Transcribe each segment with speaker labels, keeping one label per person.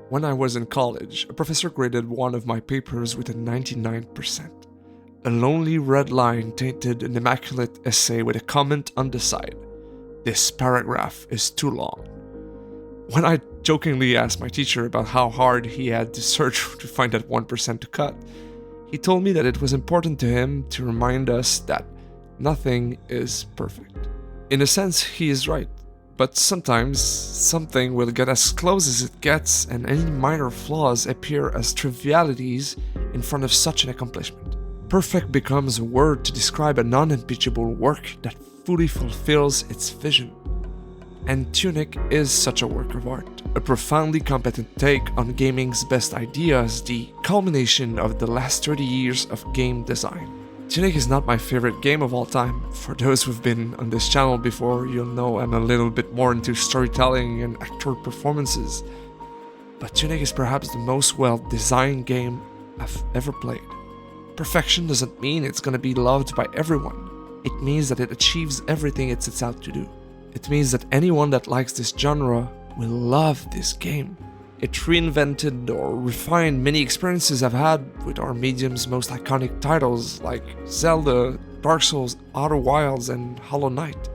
Speaker 1: When I was in college, a professor graded one of my papers with a 99%. A lonely red line tainted an immaculate essay with a comment on the side. This paragraph is too long. When I jokingly asked my teacher about how hard he had to search to find that 1% to cut, he told me that it was important to him to remind us that nothing is perfect. In a sense, he is right. But sometimes, something will get as close as it gets, and any minor flaws appear as trivialities in front of such an accomplishment. Perfect becomes a word to describe a non-impeachable work that fully fulfills its vision. And Tunic is such a work of art, a profoundly competent take on gaming's best ideas, the culmination of the last 30 years of game design. Tunic is not my favorite game of all time. For those who've been on this channel before, you'll know I'm a little bit more into storytelling and actor performances. But Tunic is perhaps the most well-designed game I've ever played. Perfection doesn't mean it's gonna be loved by everyone. It means that it achieves everything it sets out to do. It means that anyone that likes this genre will love this game. It reinvented or refined many experiences I've had with our medium's most iconic titles like Zelda, Dark Souls, Outer Wilds, and Hollow Knight.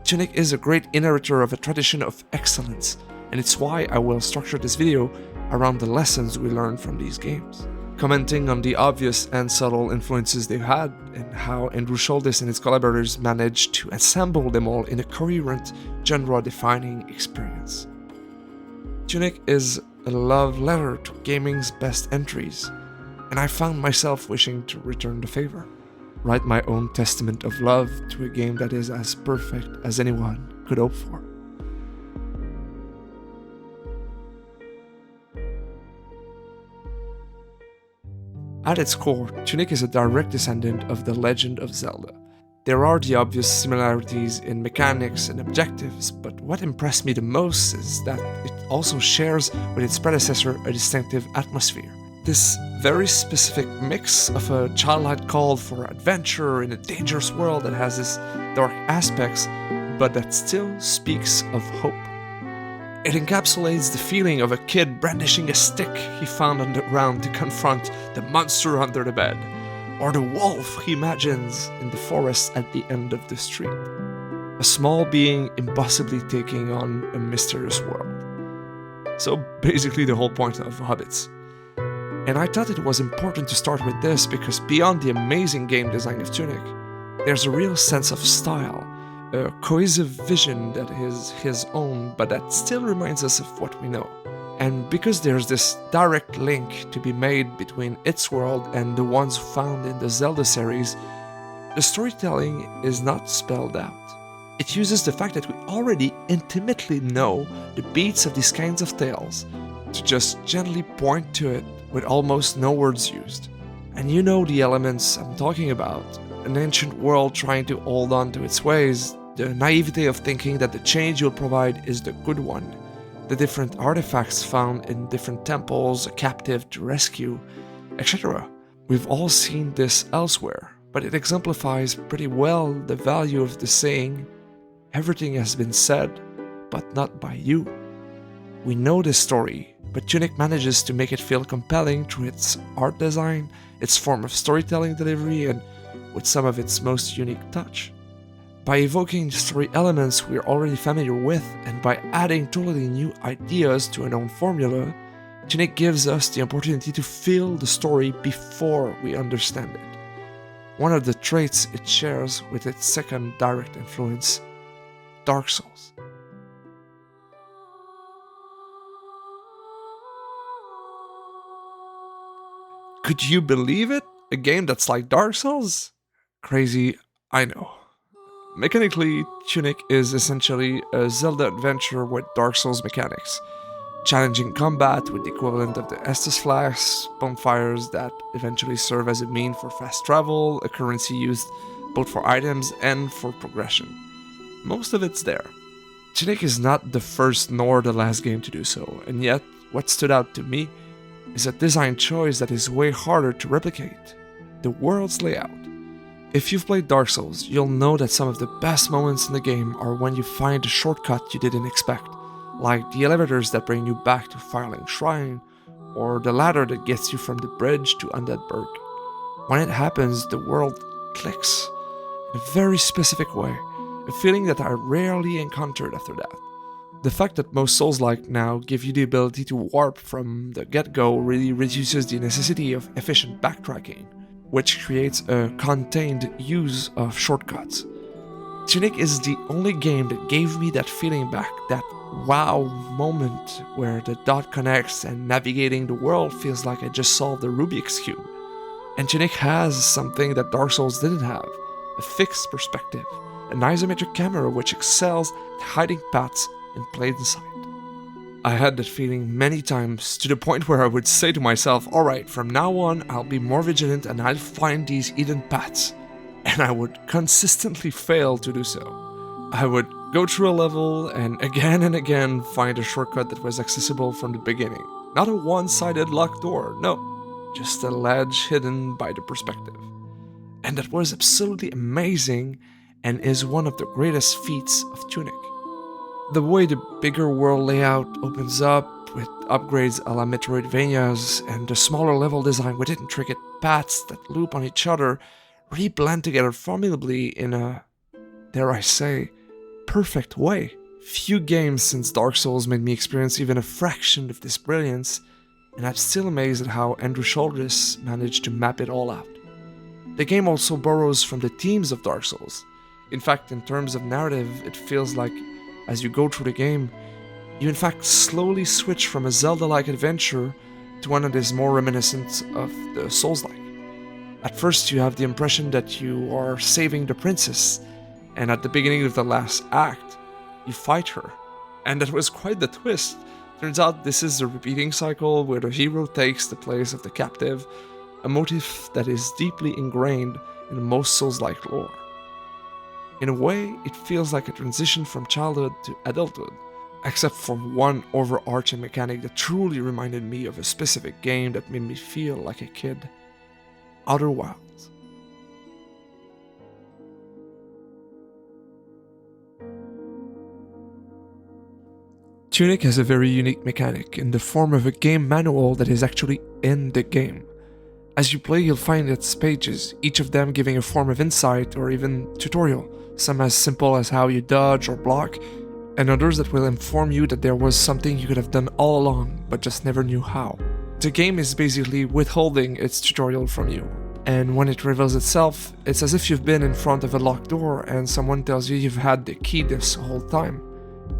Speaker 1: Tunic is a great inheritor of a tradition of excellence, and it's why I will structure this video around the lessons we learned from these games. Commenting on the obvious and subtle influences they've had, and how Andrew Schultes and his collaborators managed to assemble them all in a coherent, genre-defining experience. Tunic is a love letter to gaming's best entries, and I found myself wishing to return the favor. Write my own testament of love to a game that is as perfect as anyone could hope for. At its core, Tunic is a direct descendant of The Legend of Zelda. There are the obvious similarities in mechanics and objectives, but what impressed me the most is that it also shares with its predecessor a distinctive atmosphere. This very specific mix of a childlike call for adventure in a dangerous world that has its dark aspects, but that still speaks of hope. It encapsulates the feeling of a kid brandishing a stick he found on the ground to confront the monster under the bed, or the wolf he imagines in the forest at the end of the street. A small being impossibly taking on a mysterious world. So basically the whole point of Hobbits. And I thought it was important to start with this because beyond the amazing game design of Tunic, there's a real sense of style, a cohesive vision that is his own, but that still reminds us of what we know. And because there's this direct link to be made between its world and the ones found in the Zelda series, the storytelling is not spelled out. It uses the fact that we already intimately know the beats of these kinds of tales to just gently point to it with almost no words used. And you know the elements I'm talking about. An ancient world trying to hold on to its ways, the naivety of thinking that the change you'll provide is the good one, the different artifacts found in different temples, a captive to rescue, etc. We've all seen this elsewhere, but it exemplifies pretty well the value of the saying, "Everything has been said, but not by you." We know this story, but Tunic manages to make it feel compelling through its art design, its form of storytelling delivery, and with some of its most unique touch. By evoking story elements we're already familiar with, and by adding totally new ideas to a known formula, Tunic gives us the opportunity to feel the story before we understand it. One of the traits it shares with its second direct influence, Dark Souls. Could you believe it? A game that's like Dark Souls? Crazy, I know. Mechanically, Tunic is essentially a Zelda adventure with Dark Souls mechanics. Challenging combat with the equivalent of the Estus flasks, bonfires that eventually serve as a mean for fast travel, a currency used both for items and for progression. Most of it's there. Tunic is not the first nor the last game to do so, and yet what stood out to me is a design choice that is way harder to replicate: the world's layout. If you've played Dark Souls, you'll know that some of the best moments in the game are when you find a shortcut you didn't expect, like the elevators that bring you back to Firelink Shrine, or the ladder that gets you from the bridge to Undead Burg. When it happens, the world clicks in a very specific way, a feeling that I rarely encountered after that. The fact that most Souls-like now give you the ability to warp from the get-go really reduces the necessity of efficient backtracking, which creates a contained use of shortcuts. Tunic is the only game that gave me that feeling back, that wow moment where the dot connects and navigating the world feels like I just solved the Rubik's Cube. And Tunic has something that Dark Souls didn't have, a fixed perspective, an isometric camera which excels at hiding paths in plain sight. I had that feeling many times, to the point where I would say to myself, alright, from now on I'll be more vigilant and I'll find these hidden paths. And I would consistently fail to do so. I would go through a level and again find a shortcut that was accessible from the beginning. Not a one-sided locked door, no, just a ledge hidden by the perspective. And that was absolutely amazing and is one of the greatest feats of Tunic. The way the bigger world layout opens up with upgrades a la Metroidvanias and the smaller level design with intricate paths that loop on each other really blend together formidably in a, dare I say, perfect way. Few games since Dark Souls made me experience even a fraction of this brilliance, and I'm still amazed at how Andrew Shoulders managed to map it all out. The game also borrows from the themes of Dark Souls. In fact, in terms of narrative, it feels like as you go through the game, you in fact slowly switch from a Zelda-like adventure to one that is more reminiscent of the Souls-like. At first you have the impression that you are saving the princess, and at the beginning of the last act, you fight her. And that was quite the twist. Turns out this is a repeating cycle where the hero takes the place of the captive, a motif that is deeply ingrained in most Souls-like lore. In a way, it feels like a transition from childhood to adulthood, except for one overarching mechanic that truly reminded me of a specific game that made me feel like a kid: Outer Wilds. Tunic has a very unique mechanic in the form of a game manual that is actually in the game. As you play, you'll find its pages, each of them giving a form of insight or even tutorial, some as simple as how you dodge or block, and others that will inform you that there was something you could have done all along, but just never knew how. The game is basically withholding its tutorial from you, and when it reveals itself, it's as if you've been in front of a locked door and someone tells you you've had the key this whole time.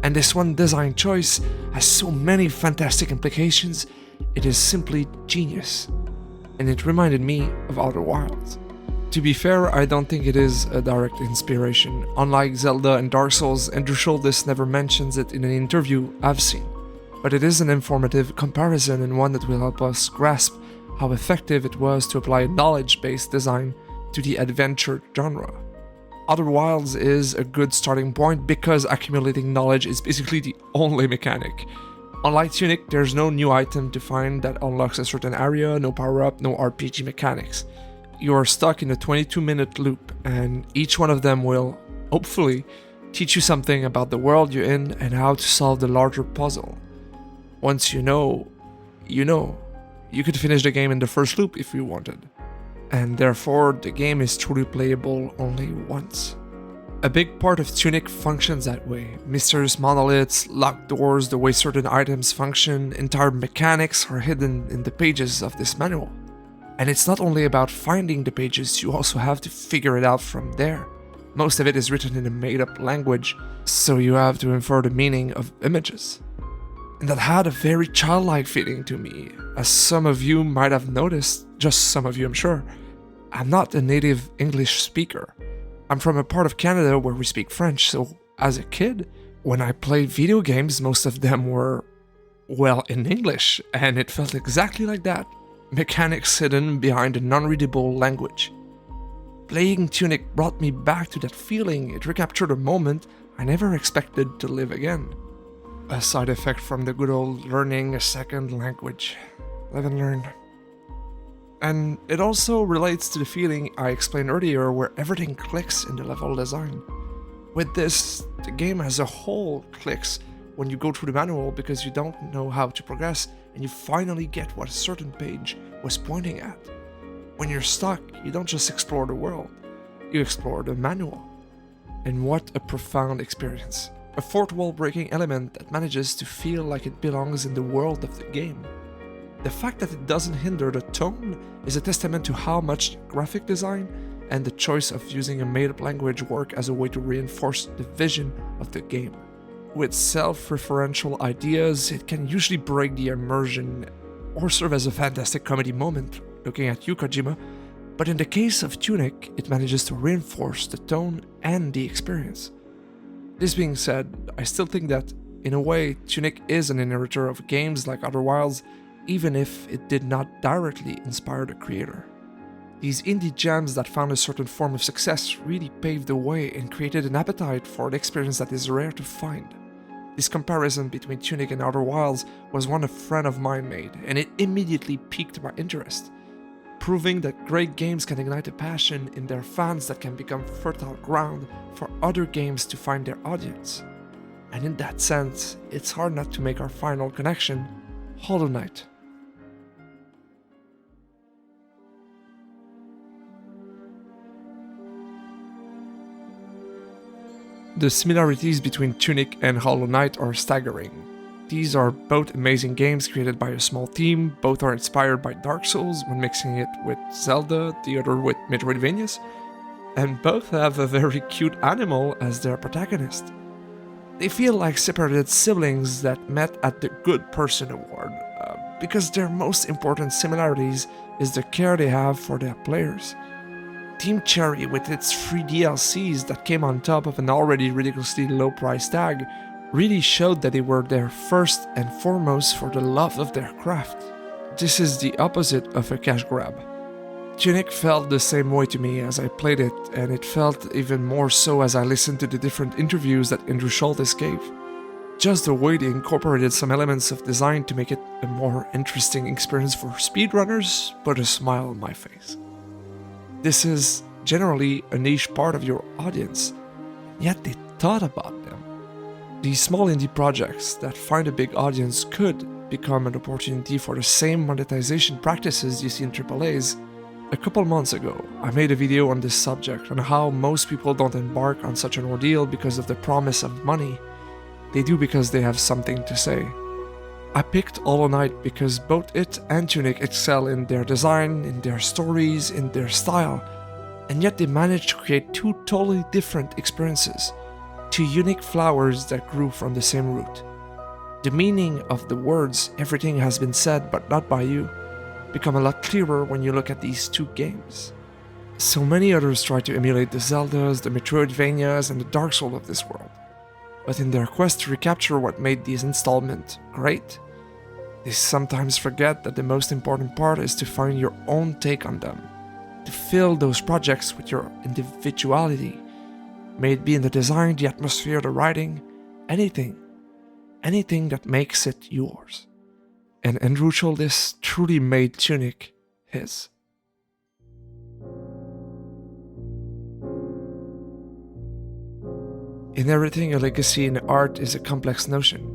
Speaker 1: And this one design choice has so many fantastic implications, it is simply genius. And it reminded me of Outer Wilds. To be fair, I don't think it is a direct inspiration. Unlike Zelda and Dark Souls, Andrew Shoulders never mentions it in an interview I've seen. But it is an informative comparison and one that will help us grasp how effective it was to apply a knowledge-based design to the adventure genre. Outer Wilds is a good starting point because accumulating knowledge is basically the only mechanic. Unlike Tunic, there's no new item to find that unlocks a certain area, no power-up, no RPG mechanics. You are stuck in a 22-minute loop, and each one of them will, hopefully, teach you something about the world you're in and how to solve the larger puzzle. Once you know, you know. You could finish the game in the first loop if you wanted. And therefore, the game is truly playable only once. A big part of Tunic functions that way. Mysterious monoliths, locked doors, the way certain items function, entire mechanics are hidden in the pages of this manual. And it's not only about finding the pages, you also have to figure it out from there. Most of it is written in a made-up language, so you have to infer the meaning of images. And that had a very childlike feeling to me. As some of you might have noticed, just some of you I'm sure, I'm not a native English speaker. I'm from a part of Canada where we speak French, so as a kid, when I played video games, most of them were, well, in English, and it felt exactly like that. Mechanics hidden behind a non-readable language. Playing Tunic brought me back to that feeling. It recaptured a moment I never expected to live again. A side effect from the good old learning a second language. Live and learn. And it also relates to the feeling I explained earlier where everything clicks in the level design. With this, the game as a whole clicks when you go through the manual because you don't know how to progress and you finally get what a certain page was pointing at. When you're stuck, you don't just explore the world, you explore the manual. And what a profound experience. A fourth wall breaking element that manages to feel like it belongs in the world of the game. The fact that it doesn't hinder the tone is a testament to how much graphic design and the choice of using a made-up language work as a way to reinforce the vision of the game. With self-referential ideas, it can usually break the immersion or serve as a fantastic comedy moment, looking at you, Kojima, but in the case of Tunic, it manages to reinforce the tone and the experience. This being said, I still think that, in a way, Tunic is an inheritor of games like Outer Wilds, even if it did not directly inspire the creator. These indie gems that found a certain form of success really paved the way and created an appetite for an experience that is rare to find. This comparison between Tunic and Outer Wilds was one a friend of mine made, and it immediately piqued my interest, proving that great games can ignite a passion in their fans that can become fertile ground for other games to find their audience. And in that sense, it's hard not to make our final connection, Hollow Knight. The similarities between Tunic and Hollow Knight are staggering. These are both amazing games created by a small team, both are inspired by Dark Souls when mixing it with Zelda, the other with Metroidvanias, and both have a very cute animal as their protagonist. They feel like separated siblings that met at the Good Person Award, because their most important similarities is the care they have for their players. Team Cherry, with its free DLCs that came on top of an already ridiculously low price tag, really showed that they were there first and foremost for the love of their craft. This is the opposite of a cash grab. Tunic felt the same way to me as I played it, and it felt even more so as I listened to the different interviews that Andrew Schultes gave. Just the way they incorporated some elements of design to make it a more interesting experience for speedrunners put a smile on my face. This is generally a niche part of your audience, yet they thought about them. These small indie projects that find a big audience could become an opportunity for the same monetization practices you see in AAAs. A couple months ago, I made a video on this subject on how most people don't embark on such an ordeal because of the promise of money. They do because they have something to say. I picked Hollow Knight because both it and Tunic excel in their design, in their stories, in their style, and yet they managed to create two totally different experiences, two unique flowers that grew from the same root. The meaning of the words "everything has been said but not by you" become a lot clearer when you look at these two games. So many others try to emulate the Zeldas, the Metroidvanias, and the Dark Souls of this world, but in their quest to recapture what made these installments great, they sometimes forget that the most important part is to find your own take on them, to fill those projects with your individuality, may it be in the design, the atmosphere, the writing, anything that makes it yours. And Andrew Schultes truly made Tunic his. Inheriting a legacy in art is a complex notion.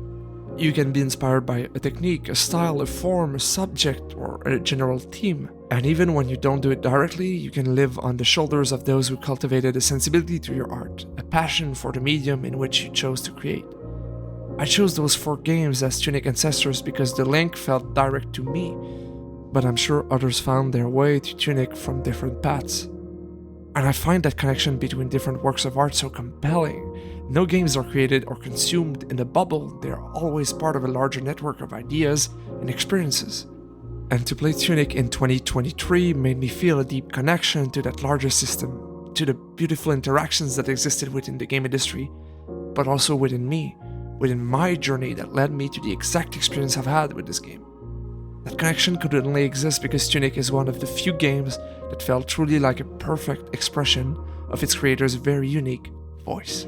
Speaker 1: You can be inspired by a technique, a style, a form, a subject, or a general theme. And even when you don't do it directly, you can live on the shoulders of those who cultivated a sensibility to your art, a passion for the medium in which you chose to create. I chose those 4 games as Tunic ancestors because the link felt direct to me, but I'm sure others found their way to Tunic from different paths. And I find that connection between different works of art so compelling. No games are created or consumed in a bubble, they are always part of a larger network of ideas and experiences. And to play Tunic in 2023 made me feel a deep connection to that larger system, to the beautiful interactions that existed within the game industry, but also within me, within my journey that led me to the exact experience I've had with this game. That connection could only exist because Tunic is one of the few games that felt truly like a perfect expression of its creator's very unique voice.